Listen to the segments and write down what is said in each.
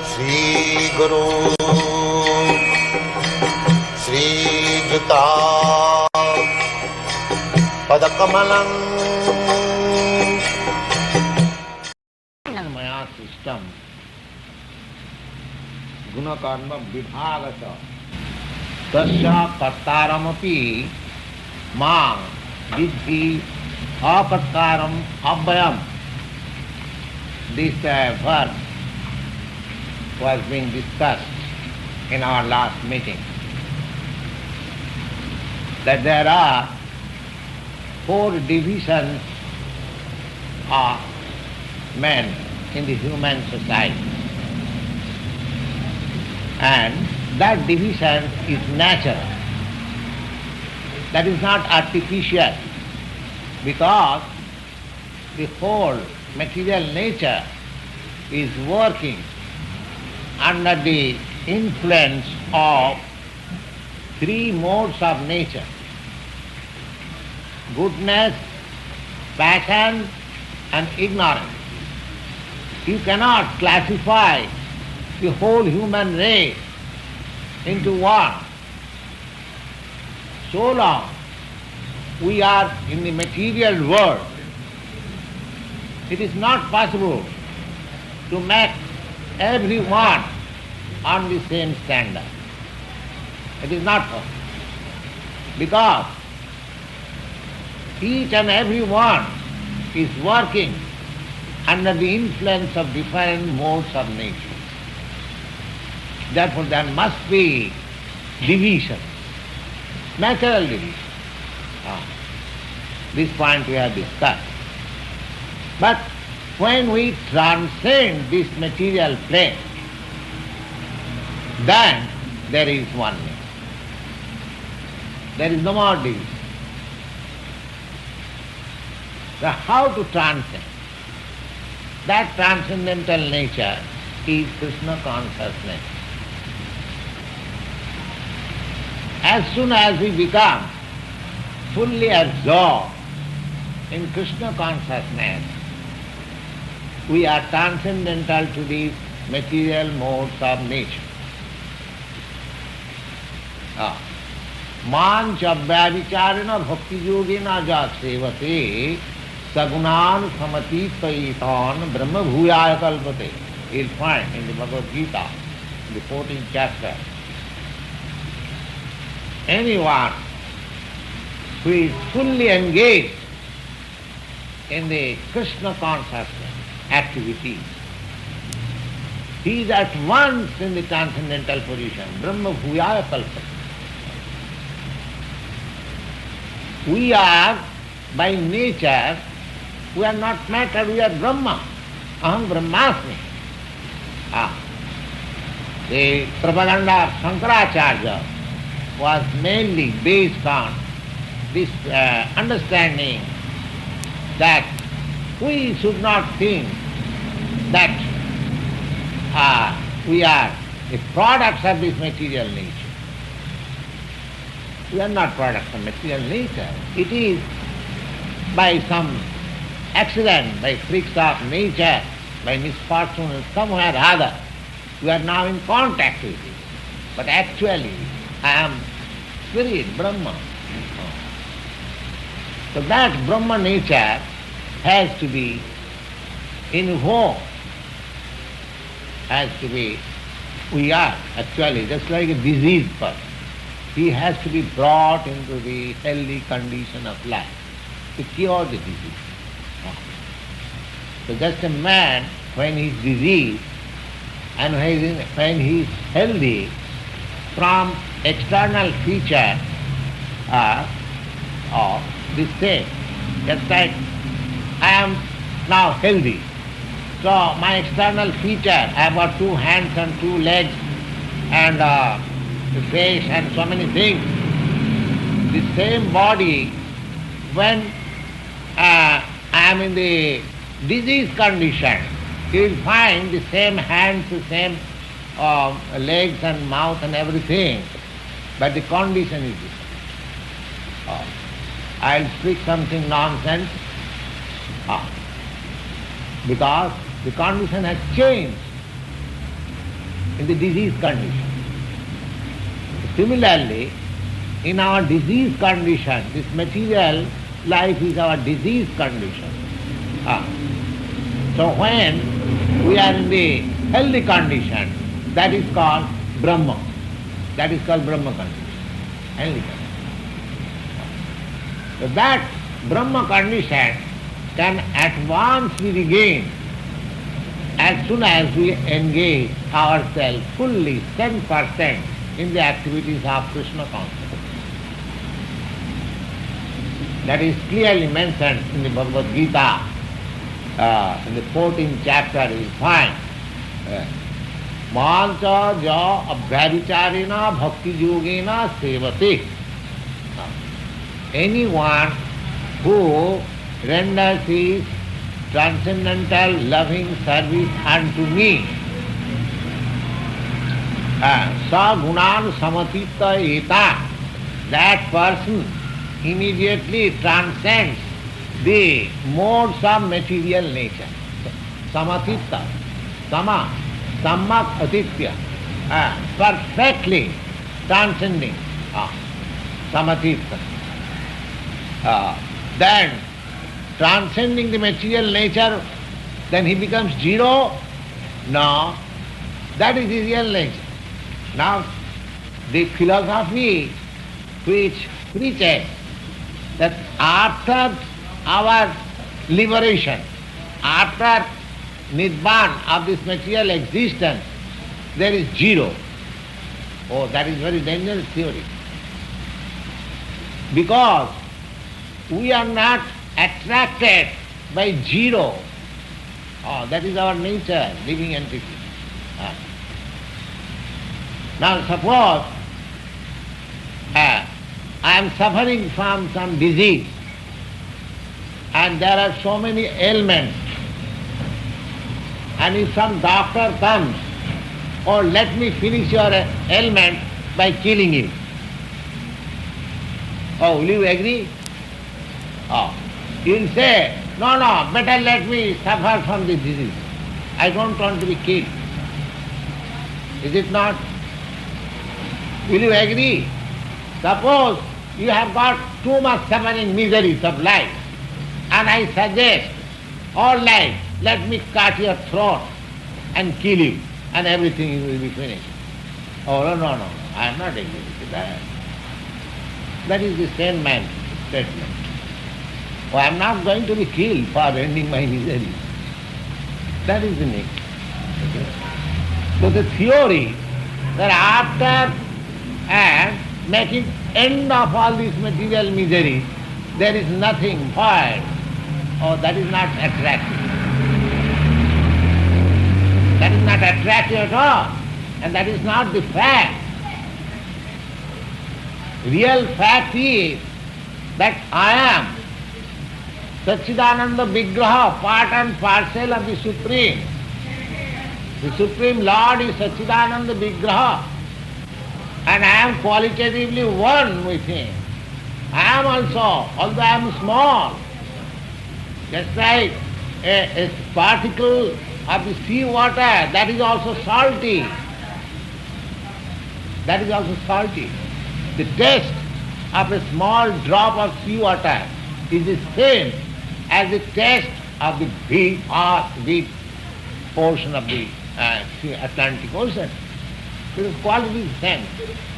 श्री गुरु श्री जुता पदकमलं मया सिस्टम गुणकर्म विभागत तस्य कर्तारमपि मां विद्धि अकर्तारम अव्ययम. This verse was being discussed in our last meeting, that there are 4 divisions of men in the human society, and that division is natural. That is not artificial, because the whole material nature is working under the influence of 3 modes of nature: goodness, passion and ignorance. You cannot classify the whole human race into one. So long we are in the material world, it is not possible to make everyone on the same standard. It is not possible, because each and every one is working under the influence of different modes of nature. Therefore there must be division, natural division. This point we have discussed. But when we transcend this material plane, then there is oneness. There is no more division. So how to transcend? That transcendental nature is Krishna consciousness. As soon as we become fully absorbed in Krishna consciousness, we are transcendental to these material modes of nature. Mancha vyavicharena bhakti yogena jat sevate sagunan samatitaitan brahma bhuyaya kalpate. You'll find in the Bhagavad Gita, the 14th chapter. Anyone who is fully engaged in the Krishna consciousness activity, he is at once in the transcendental position, Brahma Bhuyaya Kalpate. We are, by nature, we are not matter, we are Brahma. Aham Brahmasmi. The propaganda of Shankaracharya was mainly based on this understanding that we should not think that we are the products of this material nature. We are not products of material nature. It is by some accident, by freaks of nature, by misfortune somewhere or other, we are now in contact with it. But actually, I am Spirit, Brahma. So that Brahma nature has to be invoked, has to be, we are actually just like a diseased person. He has to be brought into the healthy condition of life to cure the disease. So just a man, when he is diseased and when he is healthy, from external feature are the same. Just like I am now healthy, so my external feature, I have got 2 hands and 2 legs and the face and so many things. The same body, when I am in the disease condition, you will find the same hands, the same legs and mouth and everything, but the condition is different. I'll speak something nonsense. because the condition has changed in the disease condition. Similarly, in our disease condition, this material life is our disease condition. So when we are in the healthy condition, that is called Brahma. That is called Brahma condition. Healthy condition. So that Brahma condition can at once be regained as soon as we engage ourselves fully, 10%, in the activities of Krishna consciousness. That is clearly mentioned in the Bhagavad Gita, in the 14th chapter you find. Mancha ja abhyavicharena bhakti yogena sevate. Anyone who renders his transcendental loving service unto me, sa gunan samatita eta, that person immediately transcends the modes of material nature. Samatita, sama, sammak atitya, perfectly transcending, samatita. Then transcending the material nature, then he becomes zero? No, that is his real nature. Now, the philosophy which preaches that after our liberation, after Nirvana of this material existence, there is zero. Oh, that is very dangerous theory. Because we are not attracted by zero. Oh, that is our nature, living entity. Now suppose I am suffering from some disease and there are so many ailments, and if some doctor comes, oh, let me finish your ailment by killing you. Oh, will you agree? Oh, you will say, no, better let me suffer from this disease. I don't want to be killed. Is it not? Will you agree? Suppose you have got too much suffering, miseries of life, and I suggest, all right, let me cut your throat and kill you, and everything will be finished. Oh, no, I am not agree with that. That is the sane man's statement. Oh, I am not going to be killed for ending my misery. That is the nature. Okay? So the theory that after making end of all these material miseries, there is nothing void, oh, that is not attractive. That is not attractive at all, and that is not the fact. Real fact is that I am Satchidananda Vigraha, part and parcel of the Supreme. The Supreme Lord is Satchidananda Vigraha, and I am qualitatively one with Him. I am also, although I am small, just like a particle of the sea water, that is also salty. That is also salty. The taste of a small drop of sea water is the same as the taste of the big portion of the Atlantic Ocean. The quality is the same.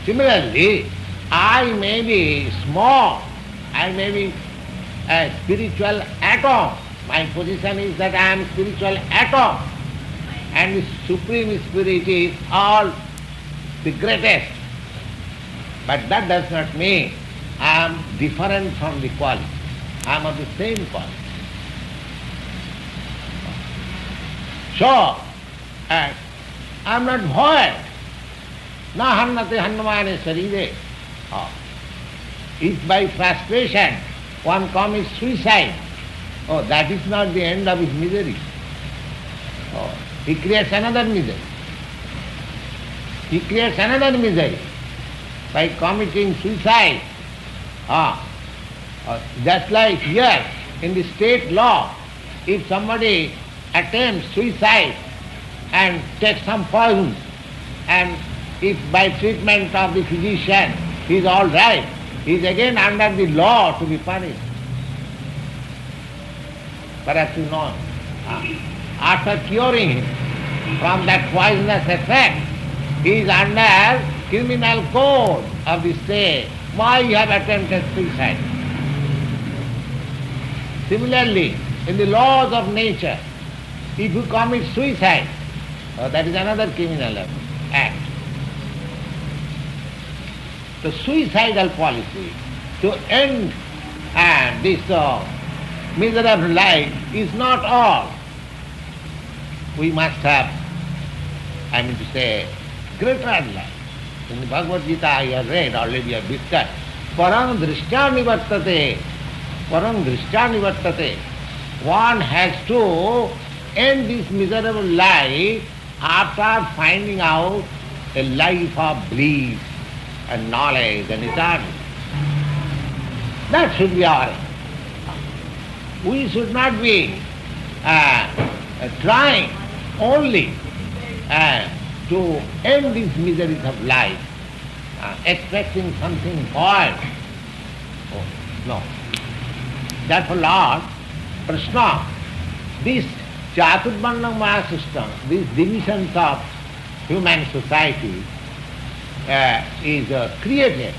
Similarly, I may be small, I may be a spiritual atom. My position is that I am a spiritual atom, and the Supreme Spirit is all the greatest. But that does not mean I am different from the quality. I am of the same quality. So, I am not void. Na hannate hannamane sarire. If by frustration one commits suicide, oh, that is not the end of his misery. Oh, he creates another misery. He creates another misery by committing suicide. Just like here in the state law, if somebody attempts suicide and takes some poison, and if by treatment of the physician he is all right, he is again under the law to be punished. Perhaps you know. After curing him from that poisonous effect, he is under criminal code of the state. Why you have attempted suicide? Similarly, in the laws of nature, if you commit suicide, that is another criminal act. The suicidal policy to end this miserable life is not all. We must have, greater life. In the Bhagavad Gita I have read, already I have discussed, Parang Drishtya Nivartate. Parang Drishtya Nivartate. One has to end this miserable life after finding out a life of bliss and knowledge and eternity. That should be our aim. We should not be trying only to end these miseries of life, expecting something spoiled. Oh, no. Therefore, Lord, Krishna, this Chaturvarna Maya system, these divisions of human society is created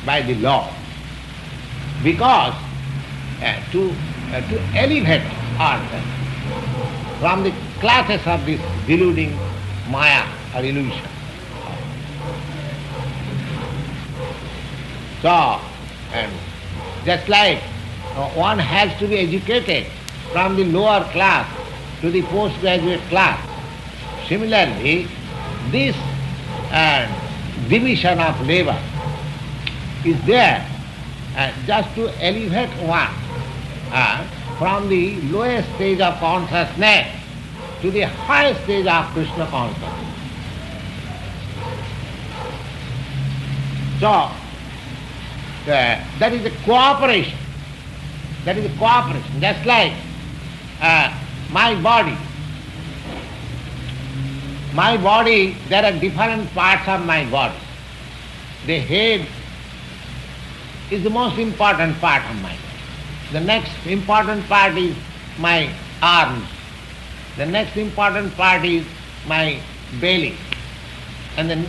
by the law, because to elevate ourselves from the classes of this deluding Maya or illusion. So, and just like one has to be educated from the lower class to the postgraduate class, similarly, this division of labor is there just to elevate one from the lowest stage of consciousness to the highest stage of Krishna consciousness. So, that is a cooperation. That is a cooperation. Just like my body. My body, there are different parts of my body. The head is the most important part of my body. The next important part is my arms. The next important part is my belly. And the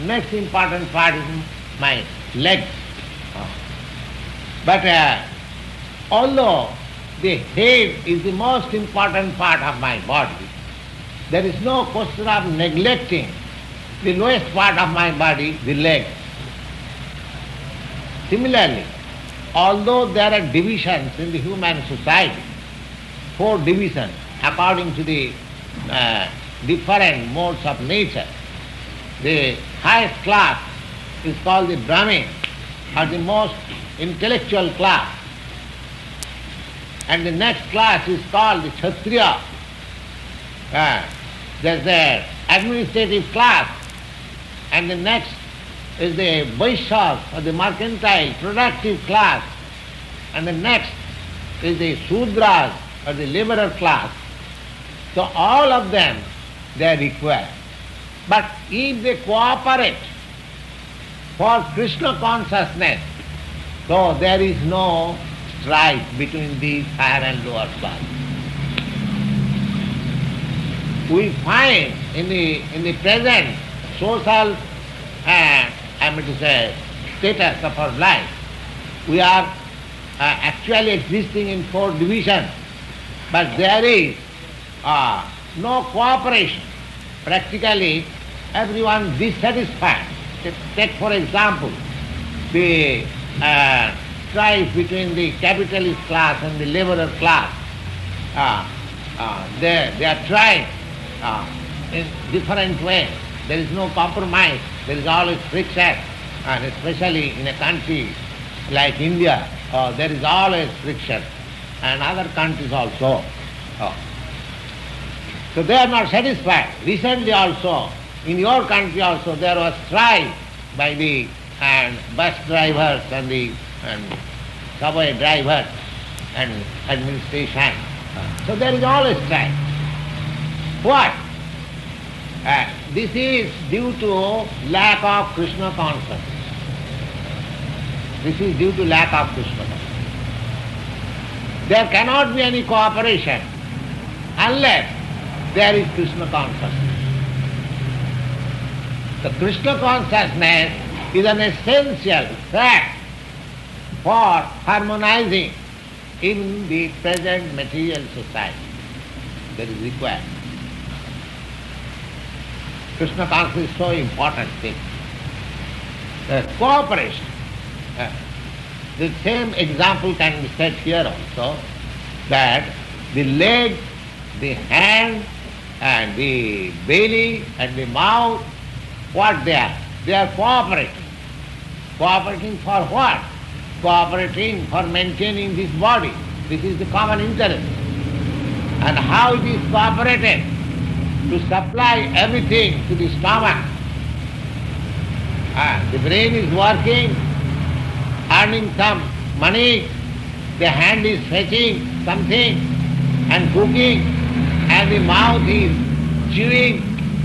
next important part is my legs. But although the head is the most important part of my body, there is no question of neglecting the lowest part of my body, the legs. Similarly, although there are divisions in the human society, 4 divisions according to the different modes of nature, the highest class is called the Brahmin, or the most intellectual class, and the next class is called the Kshatriya. There's the administrative class, and the next is the Vaishyas, or the mercantile, productive class, and the next is the Sudras, or the laborer class. So all of them, they are required. But if they cooperate for Krishna consciousness, so there is no strife between these higher and lower classes. We find in the present social status of our life, we are actually existing in 4 divisions, but there is no cooperation. Practically, everyone dissatisfied. Take for example, the strife between the capitalist class and the laborer class. They are trying in different ways. There is no compromise. There is always friction, and especially in a country like India, there is always friction, and other countries also. So they are not satisfied. Recently also, in your country also, there was strife by the bus drivers and the subway drivers and administration. So there is always strife. Why? This is due to lack of Krishna consciousness. This is due to lack of Krishna consciousness. There cannot be any cooperation unless there is Krishna consciousness. The Krishna consciousness is an essential fact for harmonizing in the present material society. That is required. Krishna consciousness is so important thing. Cooperation. The same example can be set here also, that the leg, the hand, and the belly, and the mouth, what they are? They are cooperating. Cooperating for what? Cooperating for maintaining this body. This is the common interest. And how it is cooperated? To supply everything to the stomach. The brain is working, earning some money, the hand is fetching something and cooking, and the mouth is chewing,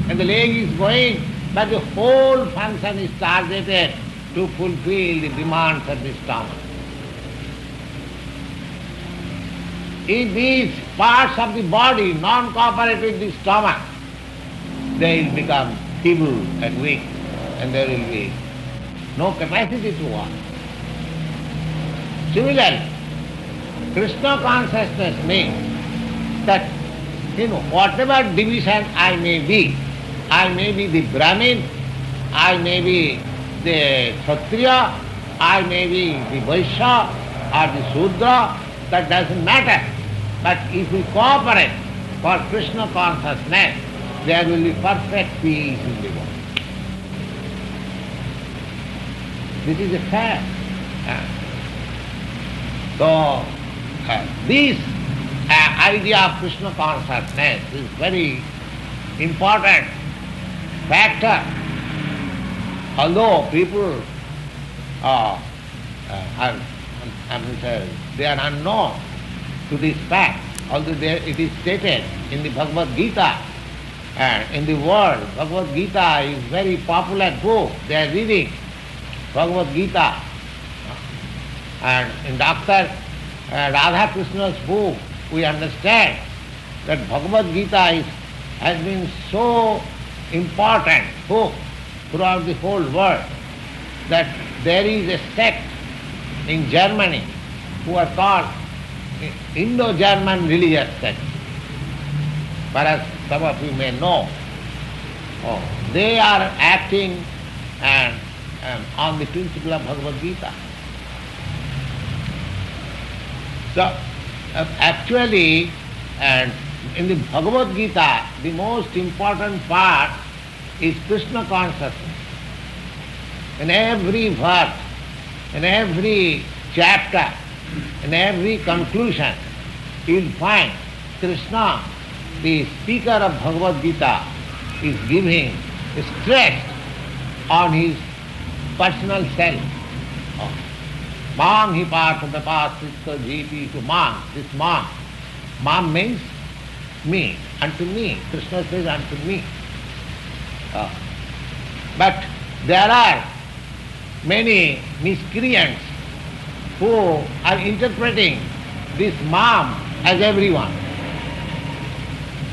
and the leg is going, but the whole function is targeted to fulfill the demands of the stomach. If these parts of the body non-cooperate with the stomach, they will become feeble and weak, and there will be no capacity to work. Similarly, Krishna consciousness means that, whatever division I may be the Brahmin, I may be the Kshatriya, I may be the Vaishya or the Shudra, that doesn't matter. But if we cooperate for Krishna consciousness, there will be perfect peace in the world. This is a fact. So, this idea of Krishna consciousness is very important factor. Although people they are unknown to this fact, although it is stated in the Bhagavad Gita, and in the world, Bhagavad Gita is very popular book. They are reading Bhagavad Gita. And in Dr. Radha Krishna's book, we understand that Bhagavad Gita has been so important book throughout the whole world that there is a sect in Germany who are called Indo-German religious sect. Perhaps some of you may know. They are acting on the principle of Bhagavad Gita. So, actually, in the Bhagavad Gita, the most important part is Krishna consciousness. In every verse, in every chapter, in every conclusion, you will find Krishna, the speaker of Bhagavad Gita, is giving stress on his personal self. Mam hi partha jiti to mam, this mam. Mam means me, unto me. Krishna says unto me. But there are many miscreants who are interpreting this mam as everyone.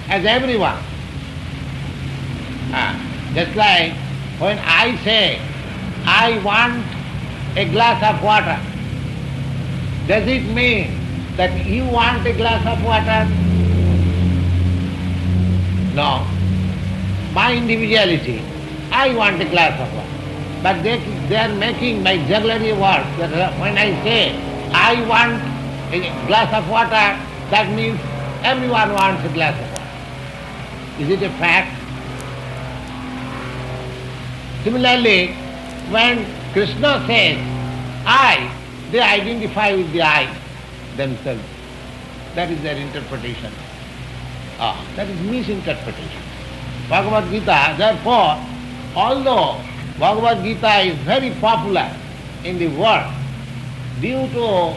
As everyone. Just like when I say, I want a glass of water, does it mean that you want a glass of water? No. My individuality, I want a glass of water. But they are making my jugglery words that when I say, I want a glass of water, that means everyone wants a glass of water. Is it a fact? Similarly, when Krishna says, I, they identify with the I themselves. That is their interpretation. That is misinterpretation. Bhagavad Gita, therefore, although Bhagavad Gita is very popular in the world, due to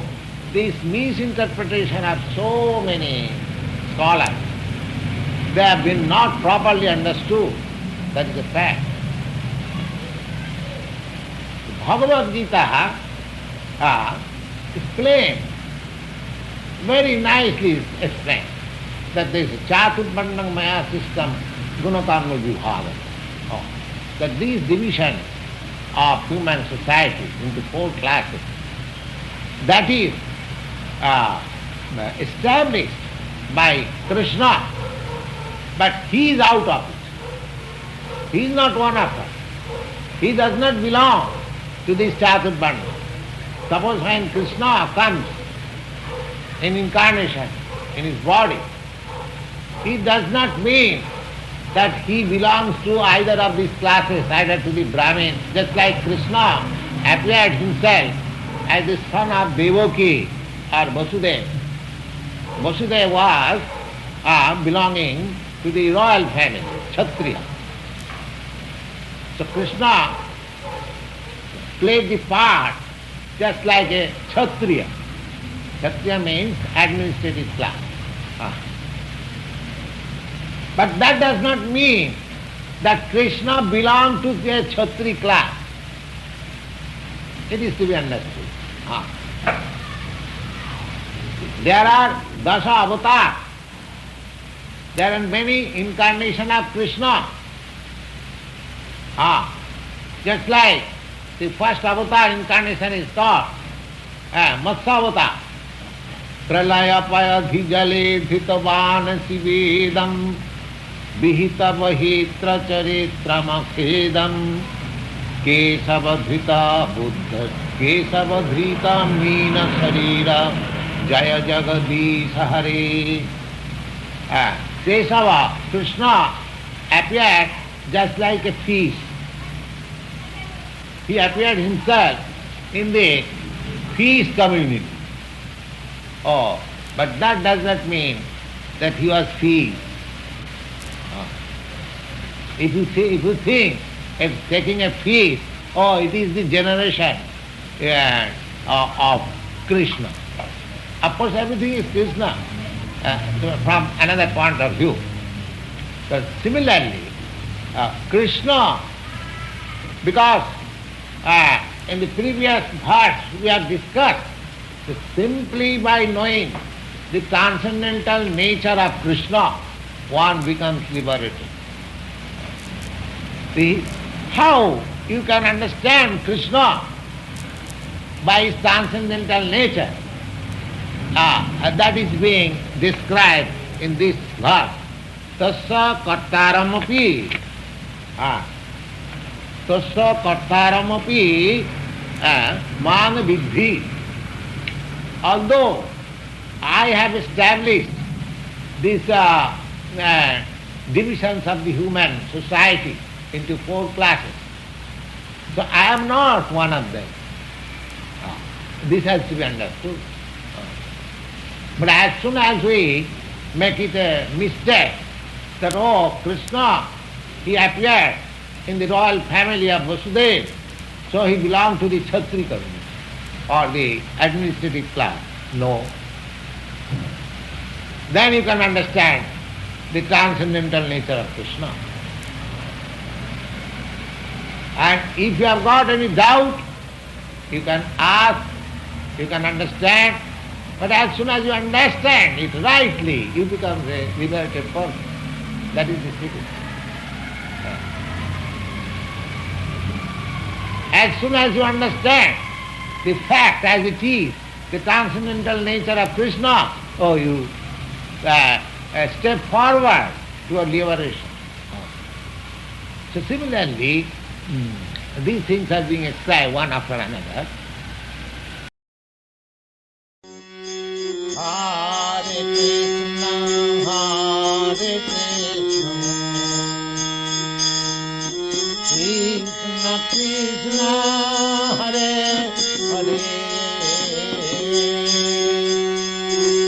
this misinterpretation of so many scholars, they have been not properly understood. That is a fact. Bhagavad Gita explained, very nicely explained, that there is a Chaturvarnam Maya system, Gunakarma Vibhaga. That these divisions of human society into 4 classes, that is established by Krishna, but he is out of it. He is not one of us. He does not belong to this Chaturvarna. Suppose when Krishna comes in incarnation, in his body, it does not mean that he belongs to either of these classes, either to the Brahmin, just like Krishna appeared himself as the son of Devaki or Vasudeva. Vasudeva was belonging to the royal family, Kshatriya. So Krishna played the part just like a Kshatriya. Kshatriya means administrative class. But that does not mean that Krishna belonged to a Kshatriya class. It is to be understood. There are Dasha avatars. There are many incarnations of Krishna. Just like the first avatar incarnation is called Matsya avatar. Pralaya payadhijale dhitavan sivedam vihita vahitra charitramakhedam kesavadhrita buddha kesavadhrita meena sharira jaya jagadisha hare. Kesava, Krishna, appeared just like a fish. He appeared himself in the fish community. But that does not mean that he was fish. If you think of taking a fish, it is the generation of Krishna. Of course, everything is Krishna from another point of view. But similarly, Krishna, because in the previous verse we have discussed that simply by knowing the transcendental nature of Krishna, one becomes liberated. See, how you can understand Krishna by his transcendental nature? That is being described in this verse. Tasya kartaramapi. Tasya kartaramapi man vidhi. Although I have established these divisions of the human society into 4 classes, so I am not one of them. This has to be understood. But as soon as we make it a mistake that, Krishna, he appeared in the royal family of Vasudeva, so he belonged to the Kshatriya community or the administrative class. No. Then you can understand the transcendental nature of Krishna. And if you have got any doubt, you can ask, you can understand, but as soon as you understand it rightly, you become a liberated person. That is the secret. As soon as you understand the fact as it is, the transcendental nature of Krishna, you step forward to a liberation. So similarly, these things are being explained one after another. Hare Krishna, Hare Krishna.